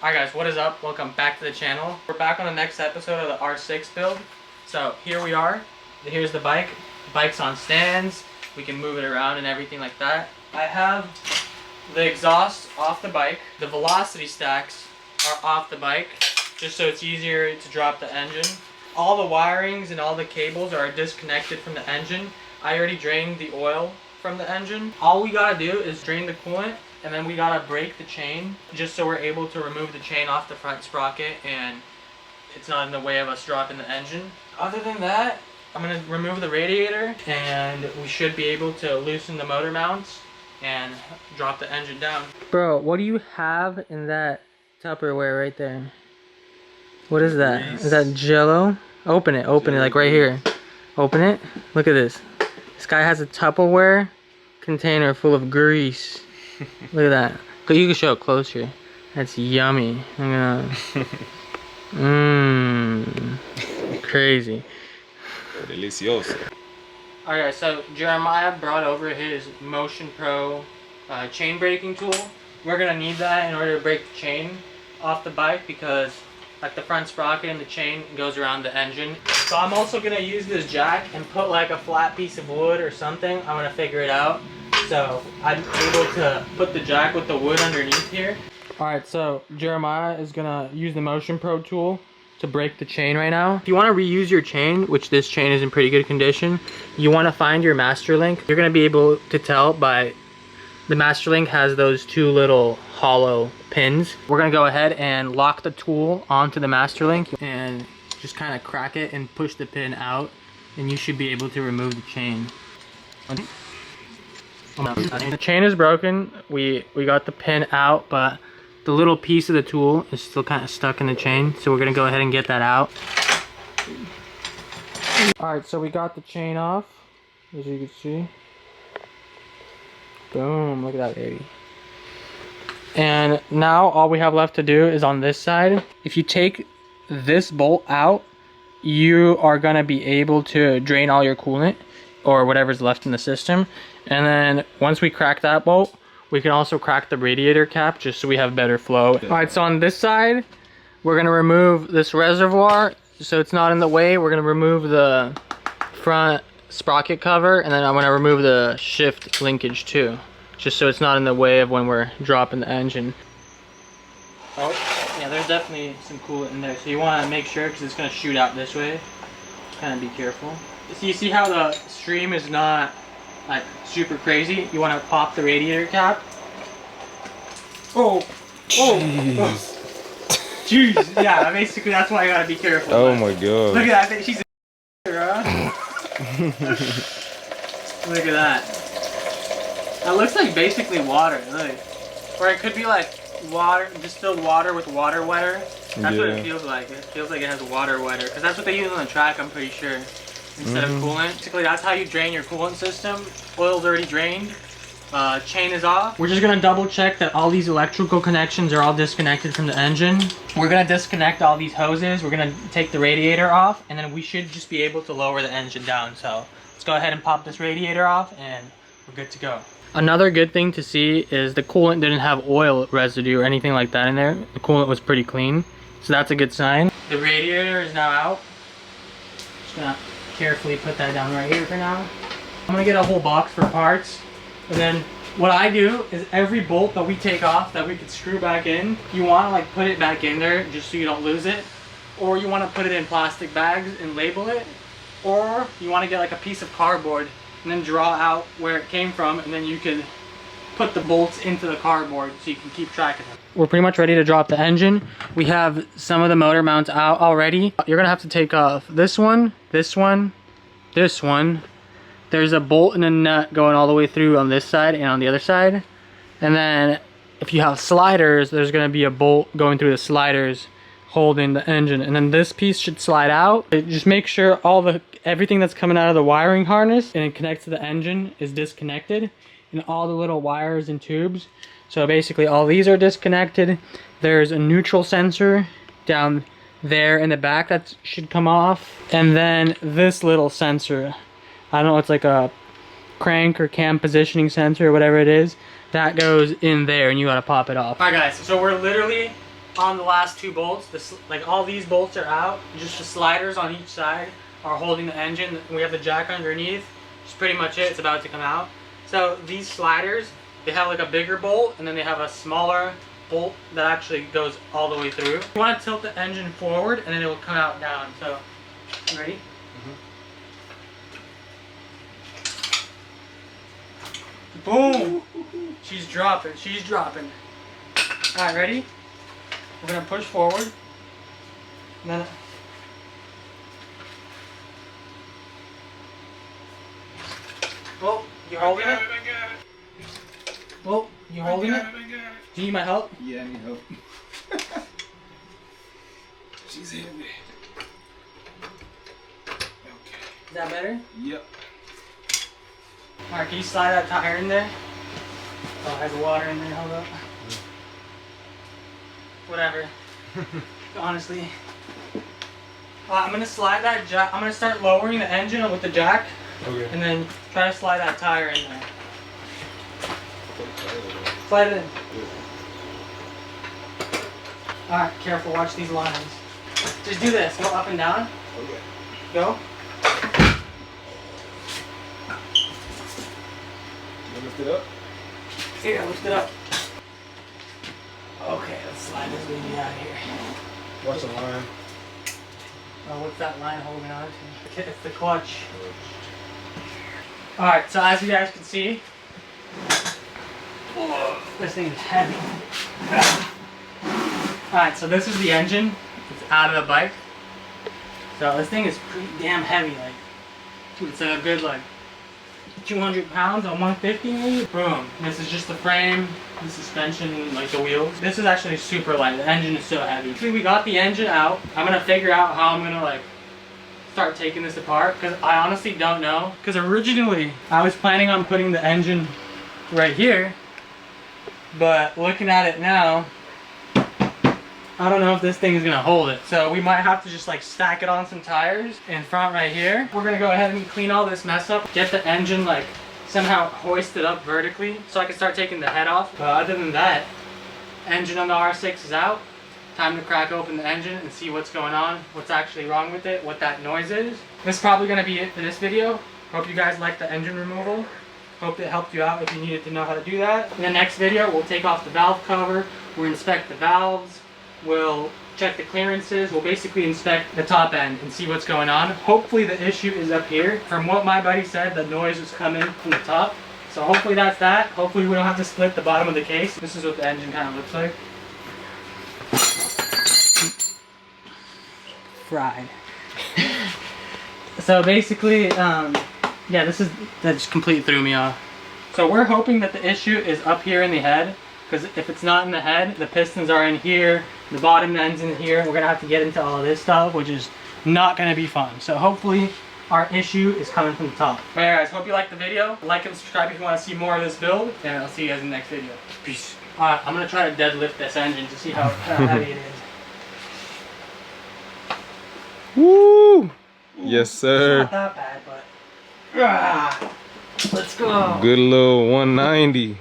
Alright guys, what is up? Welcome back to the channel. We're back on the next episode of the R6 build. So here we are. Here's the bike. The bike's on stands. We can move it around and everything like that. I have the exhaust off the bike. The velocity stacks are off the bike, just so it's easier to drop the engine. All the wirings and all the cables are disconnected from the engine. I already drained the oil from the engine. All we gotta do is drain the coolant, and then we gotta break the chain just so we're able to remove the chain off the front sprocket and it's not in the way of us dropping the engine. Other than that, I'm gonna remove the radiator and we should be able to loosen the motor mounts and drop the engine down. Bro, what do you have in that Tupperware right there? What is that? Grease. Is that Jello? Open it, like right here. Open it. Look at this. This guy has a Tupperware container full of grease. Look at that. You can show it closer. That's yummy. I'm gonna. Crazy. Delicioso. Alright, so Jeremiah brought over his Motion Pro chain braking tool. We're gonna need that in order to break the chain off the bike because like the front sprocket and the chain goes around the engine. So I'm also gonna use this jack and put like a flat piece of wood or something. I'm gonna figure it out. So I'm able to put the jack with the wood underneath here. Alright, so Jeremiah is gonna use the Motion Pro tool to break the chain right now. If you want to reuse your chain, which this chain is in pretty good condition, you want to find your master link. You're gonna be able to tell by the master link has those two little hollow pins. We're gonna go ahead and lock the tool onto the master link and just kind of crack it and push the pin out, and you should be able to remove the chain. The chain is broken. We got the pin out, but the little piece of the tool is still kind of stuck in the chain, so we're gonna go ahead and get that out. Alright, so we got the chain off, as you can see. Boom, look at that baby. And now all we have left to do is on this side. If you take this bolt out, you are gonna be able to drain all your coolant or whatever's left in the system. And then once we crack that bolt, we can also crack the radiator cap just so we have better flow. Alright, so on this side, we're gonna remove this reservoir so it's not in the way. We're gonna remove the front sprocket cover, and then I'm gonna remove the shift linkage too, just so it's not in the way of when we're dropping the engine. Oh, yeah, there's definitely some coolant in there, so you wanna make sure because it's gonna shoot out this way. Kind of be careful. So you see how the stream is not like super crazy? You want to pop the radiator cap. Oh, jeez. Yeah, basically that's why I gotta be careful. Oh my god. Look at that. She's a bro. Look at that. That looks like basically water. Look. Or it could be like water, distilled water with water wetter. That's what it feels like. It feels like it has water wetter because that's what they use on the track, I'm pretty sure. Instead of coolant. Basically, that's how you drain your coolant system. Oil's already drained. Chain is off. We're just gonna double check that all these electrical connections are all disconnected from the engine. We're gonna disconnect all these hoses. We're gonna take the radiator off, and then we should just be able to lower the engine down. So let's go ahead and pop this radiator off, and we're good to go. Another good thing to see is the coolant didn't have oil residue or anything like that in there. The coolant was pretty clean, so that's a good sign. The radiator is now out. Just gonna carefully put that down right here for now. I'm gonna get a whole box for parts, and then what I do is every bolt that we take off that we could screw back in, you want to like put it back in there just so you don't lose it, or you want to put it in plastic bags and label it, or you want to get like a piece of cardboard and then draw out where it came from, and then you can put the bolts into the cardboard so you can keep track of them. We're pretty much ready to drop the engine. We have some of the motor mounts out already. You're gonna have to take off this one, this one, this one. There's a bolt and a nut going all the way through on this side and on the other side. And then if you have sliders, there's gonna be a bolt going through the sliders holding the engine. And then this piece should slide out. Just make sure everything that's coming out of the wiring harness and it connects to the engine is disconnected, and all the little wires and tubes. So basically all these are disconnected. There's a neutral sensor down there in the back that should come off. And then this little sensor, I don't know, it's like a crank or cam positioning sensor or whatever it is, that goes in there and you gotta pop it off. Alright guys, so we're literally on the last two bolts. Like all these bolts are out. Just the sliders on each side are holding the engine. We have the jack underneath. It's pretty much it. It's about to come out. So these sliders, they have like a bigger bolt, and then they have a smaller bolt that actually goes all the way through. You want to tilt the engine forward, and then it will come out down. So, you ready? Boom! She's dropping. She's dropping. All right, ready? We're gonna push forward, and then. Oh, you're holding it? Oh, you holding it? Do you need my help? Yeah, I need help. She's hitting me. Okay. Is that better? Yep. Alright, can you slide that tire in there? Oh, it has water in there, hold up. Whatever. Honestly. I'm gonna slide that jack. I'm gonna start lowering the engine with the jack. Okay. And then try to slide that tire in there. Slide it in. Alright, careful, watch these lines. Just do this, go up and down. Okay. Go. You lift it up? Here, lift it up. Okay, let's slide this baby out of here. Watch the line. Oh, what's that line holding on to? It's the clutch. Alright, so as you guys can see, this thing is heavy. Alright, so this is the engine. It's out of the bike. So this thing is pretty damn heavy. Like, it's a good like 200 pounds on 150 maybe. Boom. This is just the frame, the suspension, like the wheels. This is actually super light. The engine is so heavy. Actually, we got the engine out. I'm gonna figure out how I'm gonna like start taking this apart, because I honestly don't know. Because originally I was planning on putting the engine right here, but looking at it now, I don't know if this thing is gonna hold it. So we might have to just like stack it on some tires in front right here. We're gonna go ahead and clean all this mess up, get the engine like somehow hoisted up vertically so I can start taking the head off. But other than that, engine on the R6 is out. Time to crack open the engine and see what's going on, what's actually wrong with it, what that noise is. This is probably gonna be it for this video. Hope you guys liked the engine removal. Hope it helped you out if you needed to know how to do that. In the next video, we'll take off the valve cover, we'll inspect the valves, we'll check the clearances, we'll basically inspect the top end and see what's going on. Hopefully the issue is up here. From what my buddy said, the noise was coming from the top. So hopefully that's that. Hopefully we don't have to split the bottom of the case. This is what the engine kind of looks like. Fried. So basically, yeah, that just completely threw me off. So we're hoping that the issue is up here in the head, because if it's not in the head, the pistons are in here, the bottom end's in here, we're gonna have to get into all of this stuff, which is not gonna be fun. So hopefully our issue is coming from the top. Alright guys, hope you liked the video. Like and subscribe if you want to see more of this build, and I'll see you guys in the next video. Peace. Alright, I'm gonna try to deadlift this engine to see how heavy it is. Woo! Yes, sir. It's not that bad, but let's go. Good little 190.